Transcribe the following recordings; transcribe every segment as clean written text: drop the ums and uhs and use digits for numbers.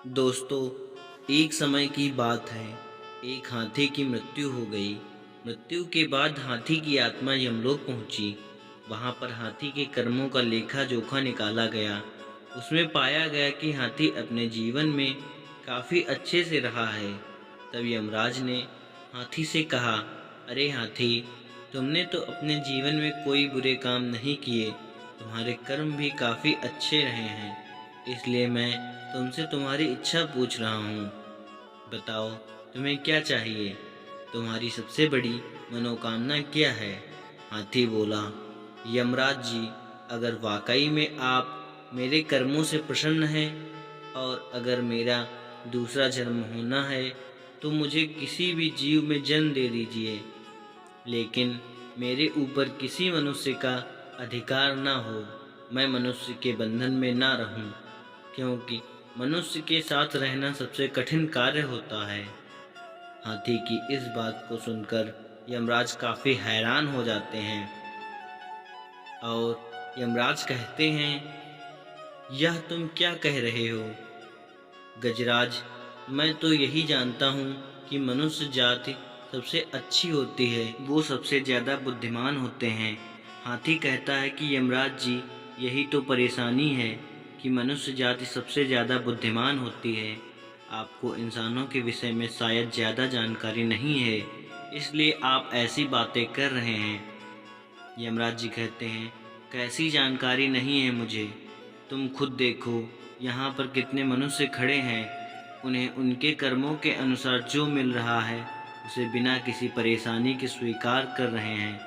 दोस्तों, एक समय की बात है। एक हाथी की मृत्यु हो गई। मृत्यु के बाद हाथी की आत्मा यमलोक पहुंची। वहां पर हाथी के कर्मों का लेखा जोखा निकाला गया। उसमें पाया गया कि हाथी अपने जीवन में काफी अच्छे से रहा है। तब यमराज ने हाथी से कहा, अरे हाथी, तुमने तो अपने जीवन में कोई बुरे काम नहीं किए। तुम्हारे कर्म भी काफी अच्छे रहे हैं। इसलिए मैं तुमसे तुम्हारी इच्छा पूछ रहा हूँ। बताओ, तुम्हें क्या चाहिए? तुम्हारी सबसे बड़ी मनोकामना क्या है? हाथी बोला, यमराज जी, अगर वाकई में आप मेरे कर्मों से प्रसन्न हैं और अगर मेरा दूसरा जन्म होना है तो मुझे किसी भी जीव में जन्म दे दीजिए, लेकिन मेरे ऊपर किसी मनुष्य का अधिकार ना हो। मैं मनुष्य के बंधन में ना रहूं, क्योंकि मनुष्य के साथ रहना सबसे कठिन कार्य होता है। हाथी की इस बात को सुनकर यमराज काफी हैरान हो जाते हैं और यमराज कहते हैं, यह तुम क्या कह रहे हो गजराज? मैं तो यही जानता हूँ कि मनुष्य जाति सबसे अच्छी होती है, वो सबसे ज़्यादा बुद्धिमान होते हैं। हाथी कहता है कि यमराज जी, यही तो परेशानी है कि मनुष्य जाति सबसे ज़्यादा बुद्धिमान होती है। आपको इंसानों के विषय में शायद ज़्यादा जानकारी नहीं है, इसलिए आप ऐसी बातें कर रहे हैं। यमराज जी कहते हैं, कैसी जानकारी नहीं है मुझे? तुम खुद देखो, यहाँ पर कितने मनुष्य खड़े हैं। उन्हें उनके कर्मों के अनुसार जो मिल रहा है उसे बिना किसी परेशानी के स्वीकार कर रहे हैं।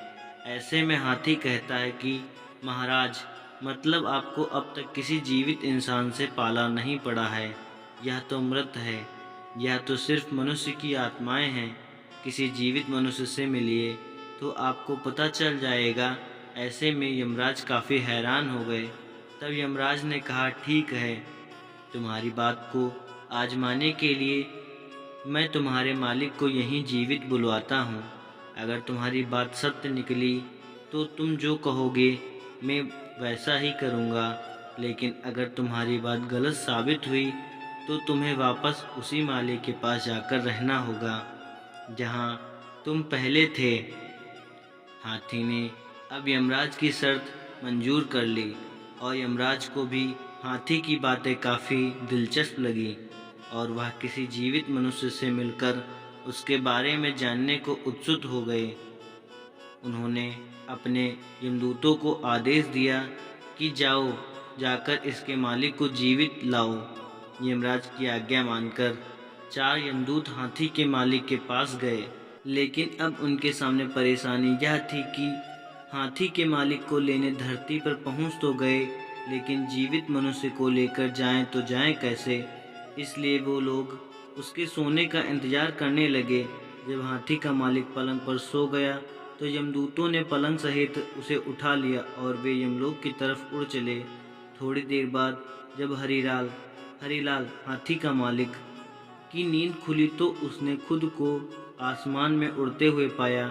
ऐसे में हाथी कहता है कि महाराज, मतलब आपको अब तक किसी जीवित इंसान से पाला नहीं पड़ा है। यह तो मृत है। यह तो सिर्फ मनुष्य की आत्माएं हैं। किसी जीवित मनुष्य से मिलिए तो आपको पता चल जाएगा। ऐसे में यमराज काफ़ी हैरान हो गए। तब यमराज ने कहा, ठीक है, तुम्हारी बात को आजमाने के लिए मैं तुम्हारे मालिक को यहीं जीवित बुलवाता हूँ। अगर तुम्हारी बात सत्य निकली तो तुम जो कहोगे मैं वैसा ही करूँगा, लेकिन अगर तुम्हारी बात गलत साबित हुई तो तुम्हें वापस उसी मालिक के पास जाकर रहना होगा जहाँ तुम पहले थे। हाथी ने अब यमराज की शर्त मंजूर कर ली और यमराज को भी हाथी की बातें काफ़ी दिलचस्प लगी और वह किसी जीवित मनुष्य से मिलकर उसके बारे में जानने को उत्सुक हो गए। उन्होंने अपने यमदूतों को आदेश दिया कि जाओ, जाकर इसके मालिक को जीवित लाओ। यमराज की आज्ञा मानकर 4 यमदूत हाथी के मालिक के पास गए, लेकिन अब उनके सामने परेशानी यह थी कि हाथी के मालिक को लेने धरती पर पहुंच तो गए, लेकिन जीवित मनुष्य को लेकर जाएं तो जाएं कैसे? इसलिए वो लोग उसके सोने का इंतजार करने लगे। जब हाथी का मालिक पलंग पर सो गया तो यमदूतों ने पलंग सहित उसे उठा लिया और वे यमलोक की तरफ उड़ चले। थोड़ी देर बाद जब हरीलाल हाथी का मालिक की नींद खुली तो उसने खुद को आसमान में उड़ते हुए पाया।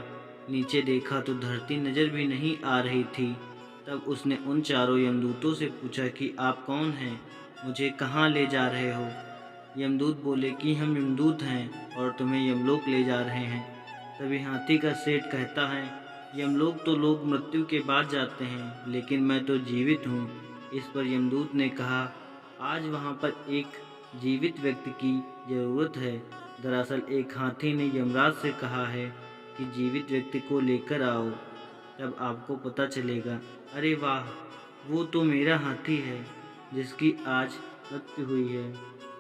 नीचे देखा तो धरती नजर भी नहीं आ रही थी। तब उसने उन चारों यमदूतों से पूछा कि आप कौन हैं? मुझे कहाँ ले जा रहे हो? यमदूत बोले कि हम यमदूत हैं और तुम्हें यमलोक ले जा रहे हैं। तभी हाथी का सेठ कहता है, यमलोक तो लोग मृत्यु के बाद जाते हैं, लेकिन मैं तो जीवित हूँ। इस पर यमदूत ने कहा, आज वहाँ पर एक जीवित व्यक्ति की ज़रूरत है। दरअसल एक हाथी ने यमराज से कहा है कि जीवित व्यक्ति को लेकर आओ, तब आपको पता चलेगा। अरे वाह, वो तो मेरा हाथी है जिसकी आज मृत्यु हुई है,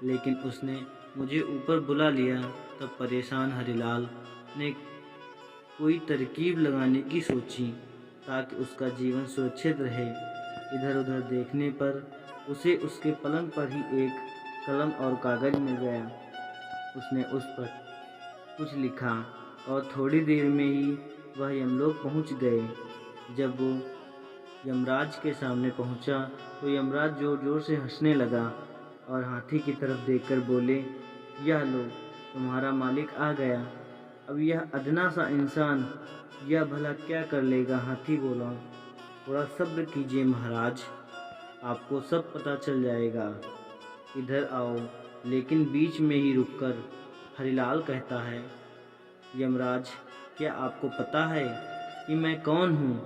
लेकिन उसने मुझे ऊपर बुला लिया। तब परेशान हरिलाल ने कोई तरकीब लगाने की सोची ताकि उसका जीवन सुरक्षित रहे। इधर उधर देखने पर उसे उसके पलंग पर ही एक कलम और कागज मिल गया। उसने उस पर कुछ लिखा और थोड़ी देर में ही वह यमलोक पहुंच गए। जब वो यमराज के सामने पहुंचा तो यमराज जोर जोर से हंसने लगा और हाथी की तरफ देखकर बोले, यह लो, तुम्हारा मालिक आ गया। अब यह अदना सा इंसान यह भला क्या कर लेगा? हाथी बोला, थोड़ा सब्र कीजिए महाराज, आपको सब पता चल जाएगा। इधर आओ। लेकिन बीच में ही रुककर हरिलाल कहता है, यमराज, क्या आपको पता है कि मैं कौन हूँ?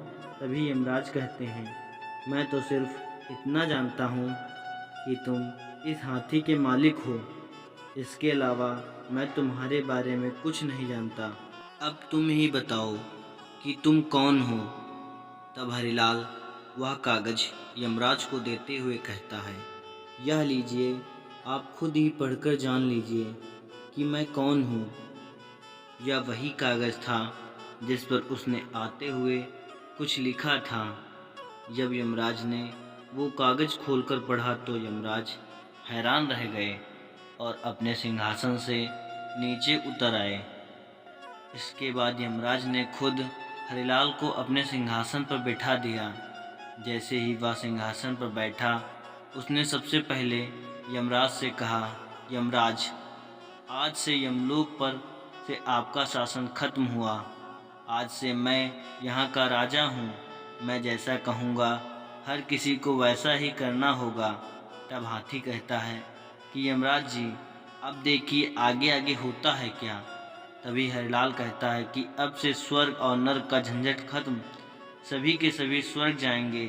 तभी यमराज कहते हैं, मैं तो सिर्फ इतना जानता हूँ कि तुम इस हाथी के मालिक हो। इसके अलावा मैं तुम्हारे बारे में कुछ नहीं जानता। अब तुम ही बताओ कि तुम कौन हो? तब हरिलाल वह कागज यमराज को देते हुए कहता है, यह लीजिए, आप खुद ही पढ़कर जान लीजिए कि मैं कौन हूँ। यह वही कागज था जिस पर उसने आते हुए कुछ लिखा था। जब यमराज ने वो कागज खोलकर पढ़ा तो यमराज हैरान रह गए और अपने सिंहासन से नीचे उतर आए। इसके बाद यमराज ने खुद हरिलाल को अपने सिंहासन पर बिठा दिया। जैसे ही वह सिंहासन पर बैठा, उसने सबसे पहले यमराज से कहा, यमराज, आज से यमलोक पर से आपका शासन खत्म हुआ। आज से मैं यहाँ का राजा हूँ। मैं जैसा कहूँगा हर किसी को वैसा ही करना होगा। तब हाथी कहता है कि यमराज जी, अब देखिए आगे आगे होता है क्या। तभी हरिलाल कहता है कि अब से स्वर्ग और नर्क का झंझट खत्म। सभी के सभी स्वर्ग जाएंगे।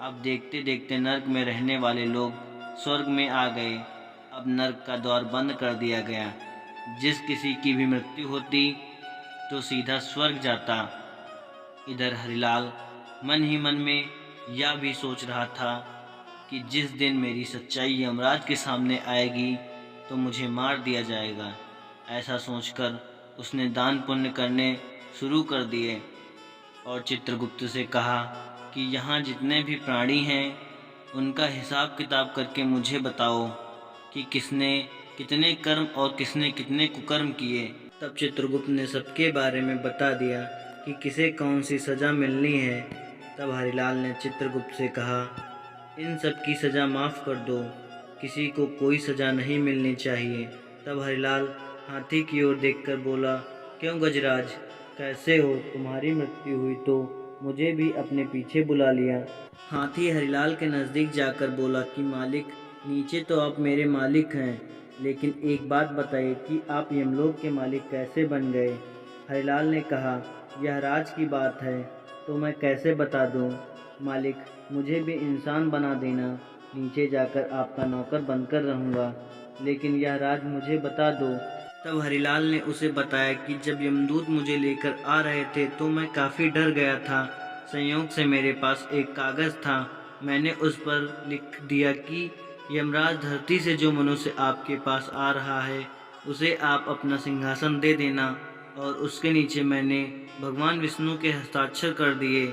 अब देखते देखते नर्क में रहने वाले लोग स्वर्ग में आ गए। अब नर्क का द्वार बंद कर दिया गया। जिस किसी की भी मृत्यु होती तो सीधा स्वर्ग जाता। इधर हरिलाल मन ही मन में यह भी सोच रहा था कि जिस दिन मेरी सच्चाई यमराज के सामने आएगी तो मुझे मार दिया जाएगा। ऐसा सोचकर उसने दान पुण्य करने शुरू कर दिए और चित्रगुप्त से कहा कि यहाँ जितने भी प्राणी हैं उनका हिसाब किताब करके मुझे बताओ कि किसने कितने कर्म और किसने कितने कुकर्म किए। तब चित्रगुप्त ने सबके बारे में बता दिया कि किसे कौन सी सज़ा मिलनी है। तब हरिलाल ने चित्रगुप्त से कहा, इन सब की सज़ा माफ़ कर दो, किसी को कोई सज़ा नहीं मिलनी चाहिए। तब हरिलाल हाथी की ओर देखकर बोला, क्यों गजराज, कैसे हो? तुम्हारी मृत्यु हुई तो मुझे भी अपने पीछे बुला लिया। हाथी हरिलाल के नज़दीक जाकर बोला कि मालिक, नीचे तो आप मेरे मालिक हैं, लेकिन एक बात बताइए कि आप यमलोक के मालिक कैसे बन गए? हरिलाल ने कहा, यह राज की बात है तो मैं कैसे बता दूं? मालिक, मुझे भी इंसान बना देना, नीचे जाकर आपका नौकर बनकर रहूँगा, लेकिन यह राज मुझे बता दो। तब हरिलाल ने उसे बताया कि जब यमदूत मुझे लेकर आ रहे थे तो मैं काफ़ी डर गया था। संयोग से मेरे पास एक कागज़ था। मैंने उस पर लिख दिया कि यमराज धरती से जो मनुष्य आपके पास आ रहा है उसे आप अपना सिंहासन दे देना, और उसके नीचे मैंने भगवान विष्णु के हस्ताक्षर कर दिए।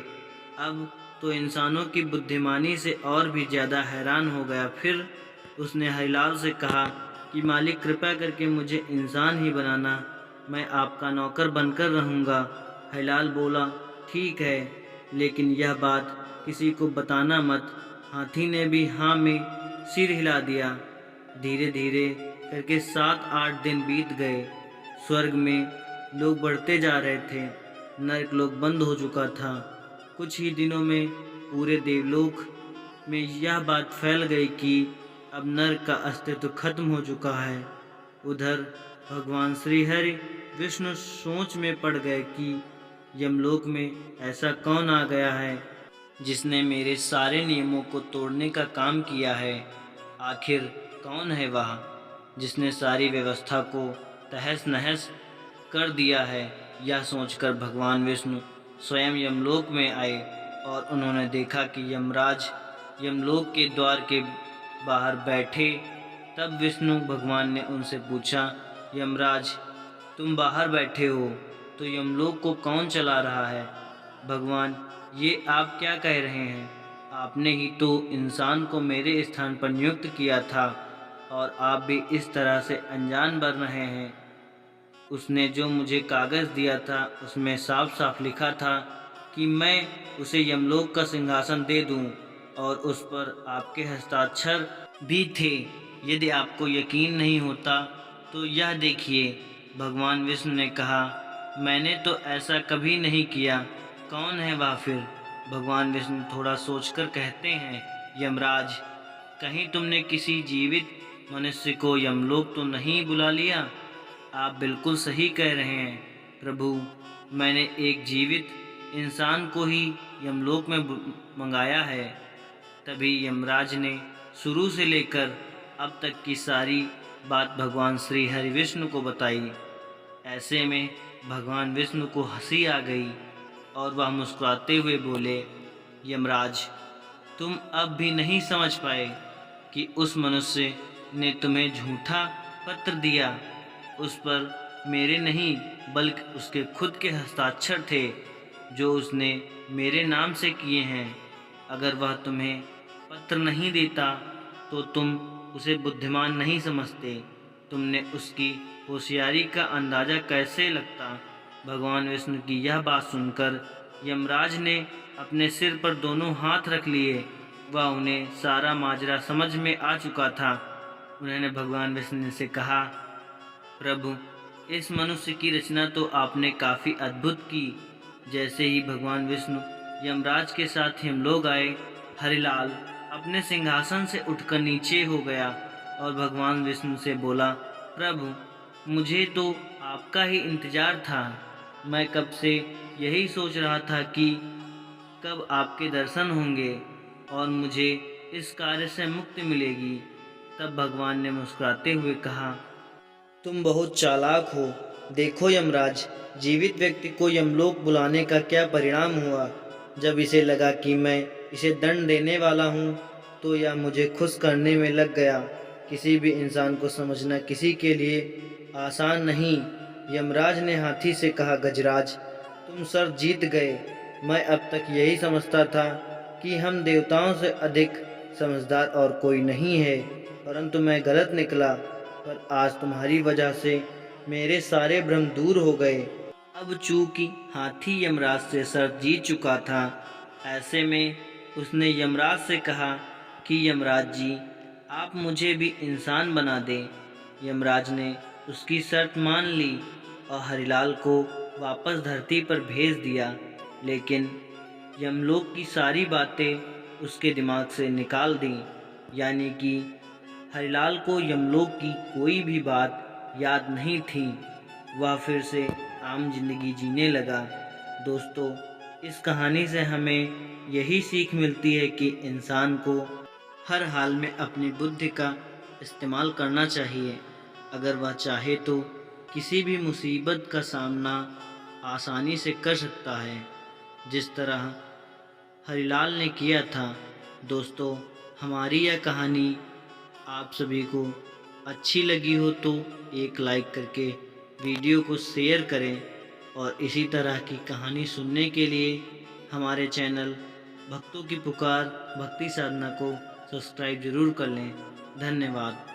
अब तो इंसानों की बुद्धिमानी से और भी ज़्यादा हैरान हो गया। फिर उसने हरिलाल से कहा कि मालिक, कृपया करके मुझे इंसान ही बनाना, मैं आपका नौकर बनकर रहूँगा। हरिलाल बोला, ठीक है, लेकिन यह बात किसी को बताना मत। हाथी ने भी हाँ में सिर हिला दिया। धीरे धीरे करके 7-8 दिन बीत गए। स्वर्ग में लोग बढ़ते जा रहे थे, नरक लोक बंद हो चुका था। कुछ ही दिनों में पूरे देवलोक में यह बात फैल गई कि अब नरक का अस्तित्व खत्म हो चुका है। उधर भगवान श्रीहरि विष्णु सोच में पड़ गए कि यमलोक में ऐसा कौन आ गया है जिसने मेरे सारे नियमों को तोड़ने का काम किया है। आखिर कौन है वह जिसने सारी व्यवस्था को तहस नहस कर दिया है? यह सोचकर भगवान विष्णु स्वयं यमलोक में आए और उन्होंने देखा कि यमराज यमलोक के द्वार के बाहर बैठे। तब विष्णु भगवान ने उनसे पूछा, यमराज, तुम बाहर बैठे हो तो यमलोक को कौन चला रहा है? भगवान, ये आप क्या कह रहे हैं? आपने ही तो इंसान को मेरे स्थान पर नियुक्त किया था और आप भी इस तरह से अनजान बन रहे हैं। उसने जो मुझे कागज़ दिया था उसमें साफ साफ लिखा था कि मैं उसे यमलोक का सिंहासन दे दूं, और उस पर आपके हस्ताक्षर भी थे। यदि आपको यकीन नहीं होता तो यह देखिए। भगवान विष्णु ने कहा, मैंने तो ऐसा कभी नहीं किया। कौन है वह फिर? भगवान विष्णु थोड़ा सोचकर कहते हैं, यमराज, कहीं तुमने किसी जीवित मनुष्य को यमलोक तो नहीं बुला लिया? आप बिल्कुल सही कह रहे हैं प्रभु। मैंने एक जीवित इंसान को ही यमलोक में मंगाया है। तभी यमराज ने शुरू से लेकर अब तक की सारी बात भगवान श्री हरि विष्णु को बताई। ऐसे में भगवान विष्णु को हंसी आ गई और वह मुस्कुराते हुए बोले, यमराज, तुम अब भी नहीं समझ पाए कि उस मनुष्य ने तुम्हें झूठा पत्र दिया। उस पर मेरे नहीं बल्कि उसके खुद के हस्ताक्षर थे जो उसने मेरे नाम से किए हैं। अगर वह तुम्हें पत्र नहीं देता तो तुम उसे बुद्धिमान नहीं समझते। तुमने उसकी होशियारी का अंदाज़ा कैसे लगता? भगवान विष्णु की यह बात सुनकर यमराज ने अपने सिर पर दोनों हाथ रख लिए। वह उन्हें सारा माजरा समझ में आ चुका था। उन्होंने भगवान विष्णु से कहा, प्रभु, इस मनुष्य की रचना तो आपने काफ़ी अद्भुत की। जैसे ही भगवान विष्णु यमराज के साथ यमलोक आए, हरिलाल अपने सिंहासन से उठकर नीचे हो गया और भगवान विष्णु से बोला, प्रभु, मुझे तो आपका ही इंतज़ार था। मैं कब से यही सोच रहा था कि कब आपके दर्शन होंगे और मुझे इस कार्य से मुक्ति मिलेगी। तब भगवान ने मुस्कुराते हुए कहा, तुम बहुत चालाक हो। देखो यमराज, जीवित व्यक्ति को यमलोक बुलाने का क्या परिणाम हुआ। जब इसे लगा कि मैं इसे दंड देने वाला हूँ तो यह मुझे खुश करने में लग गया। किसी भी इंसान को समझना किसी के लिए आसान नहीं। यमराज ने हाथी से कहा, गजराज, तुम सर जीत गए। मैं अब तक यही समझता था कि हम देवताओं से अधिक समझदार और कोई नहीं है, परंतु मैं गलत निकला। पर आज तुम्हारी वजह से मेरे सारे भ्रम दूर हो गए। अब चूंकि हाथी यमराज से सर जीत चुका था, ऐसे में उसने यमराज से कहा कि यमराज जी, आप मुझे भी इंसान बना दें। यमराज ने उसकी शर्त मान ली और हरिलाल को वापस धरती पर भेज दिया। लेकिन यमलोक की सारी बातें उसके दिमाग से निकाल दी, यानी कि हरिलाल को यमलोक की कोई भी बात याद नहीं थी। वह फिर से आम जिंदगी जीने लगा। दोस्तों, इस कहानी से हमें यही सीख मिलती है कि इंसान को हर हाल में अपनी बुद्धि का इस्तेमाल करना चाहिए। अगर वह चाहे तो किसी भी मुसीबत का सामना आसानी से कर सकता है, जिस तरह हरिलाल ने किया था। दोस्तों, हमारी यह कहानी आप सभी को अच्छी लगी हो तो एक लाइक करके वीडियो को शेयर करें और इसी तरह की कहानी सुनने के लिए हमारे चैनल भक्तों की पुकार भक्ति साधना को सब्सक्राइब ज़रूर कर लें। धन्यवाद।